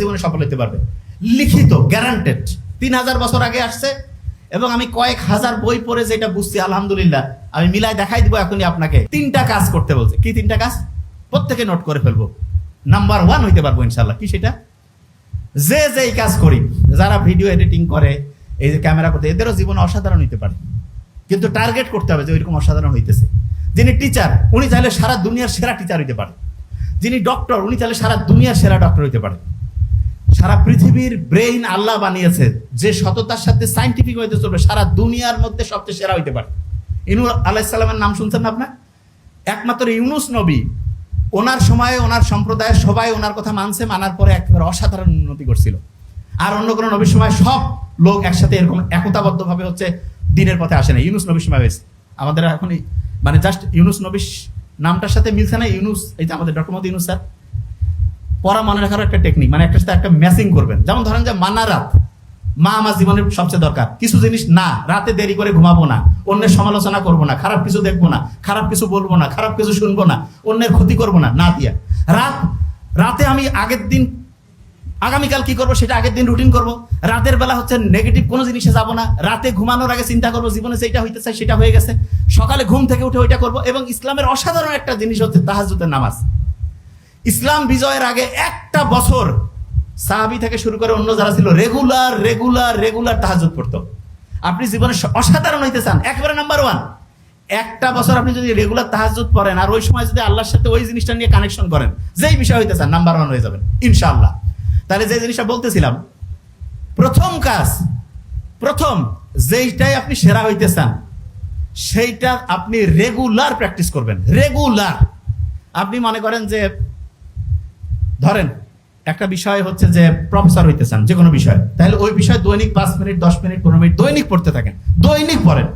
জীবনে সফল হতে পারবে, লিখিত গ্যারান্টেড। 3000 বছর আগে আসছে এবং আমি কয়েক হাজার বই পড়ে যেটা বুঝছি, আলহামদুলিল্লাহ আমি মিলাই দেখাই দিব এখনই আপনাকে। 3টা কাজ করতে বলছে। কি 3টা কাজ? প্রত্যেকে নোট করে ফেলবো। নাম্বার 1 হইতে পারবো ইনশাল্লাহ। কি সেটা? যে এই কাজ করি, যারা ভিডিও এডিটিং করে, এই যে ক্যামেরা করতে, এদেরও জীবন অসাধারণ হইতে পারে, কিন্তু টার্গেট করতে হবে যে ওইরকম অসাধারণ হইতেছে। যিনি টিচার, উনি চাইলে সারা দুনিয়ার সেরা টিচার হইতে পারে। যিনি ডক্টর, উনি চাইলে সারা দুনিয়ার সেরা ডক্টর হইতে পারে। সারা পৃথিবীর ব্রেইন আল্লাহ বানিয়েছে, যে সততার সাথে সাইন্টিফিক হইতে চলবে, সারা দুনিয়ার মধ্যে সবচেয়ে সেরা হইতে পারে। ইউনূস আলাইহিস সালামের নাম শুনছেন না আপনার? একমাত্র ইউনূস নবী, ওনার সময়ে ওনার সম্প্রদায়ের সবাই ওনার কথা মানছে, মানার পরে একেবারে অসাধারণ উন্নতি করছিল। আর অন্য কোনো নবীর সময় সব লোক একসাথে এরকম একতাবদ্ধভাবে হচ্ছে দিনের পথে আসে না। ইউনূস নবীর সময় হয়েছে। আমাদের এখন মানে জাস্ট ইউনূস নবীর নামটার সাথে মিলছে না। ইউনূস, এই যে আমাদের ডক্টর মোহাম্মদ ইউনূস স্যার, পড়া মনে রাখার একটা টেকনিক, মানে একটা সাথে একটা ম্যাচিং করবেন। যেমন ধরেন যে মানা রাত, মা আমার জীবনের সবচেয়ে দরকার। কিছু জিনিস না, রাতে দেরি করে ঘুমাবো না, অন্যের সমালোচনা করবো না, খারাপ কিছু দেখবো না, খারাপ কিছু বলবো না, খারাপ কিছু শুনবো না, অন্যের ক্ষতি করবো না, না দিয়া রাতে আমি আগের দিন আগামীকাল কি করবো সেটা আগের দিন রুটিন করবো। রাতের বেলা হচ্ছে নেগেটিভ কোনো জিনিসে যাবো না। রাতে ঘুমানোর আগে চিন্তা করবো জীবনে যেটা হইতে চাই সেটা হয়ে গেছে, সকালে ঘুম থেকে উঠে ওইটা করবো। এবং ইসলামের অসাধারণ একটা জিনিস হচ্ছে তাহাজ্জুদের নামাজ। ইসলাম বিজয়ের আগে একটা বছর সাহাবী থেকে শুরু করে অন্য যারা ছিল রেগুলার তাহাজ্জুদ পড়তো। আপনি জীবনে অসাধারণ হইতে চান, একেবারে নাম্বার 1, একটা বছর আপনি যদি রেগুলার তাহাজ্জুদ পড়েন আর ওই সময় যদি আল্লাহর সাথে ওই জিনিসটা নিয়ে কানেকশন করেন, যেই বিষয় হইতে চান, নাম্বার 1 হয়ে যাবেন ইনশাআল্লাহ। তাহলে যে জিনিসটা বলতেছিলাম, প্রথম যেইটাই আপনি সেরা হইতে চান সেইটা আপনি রেগুলার প্র্যাকটিস করবেন। রেগুলার আপনি মনে করেন যে, ধরেন একটা বিষয় হচ্ছে যে প্রফেসর হইতে চান যে কোনো বিষয়, তাহলে ওই বিষয় দৈনিক 5 মিনিট 10 মিনিট 15 মিনিট দৈনিক পড়তে থাকেন, দৈনিক পড়েন।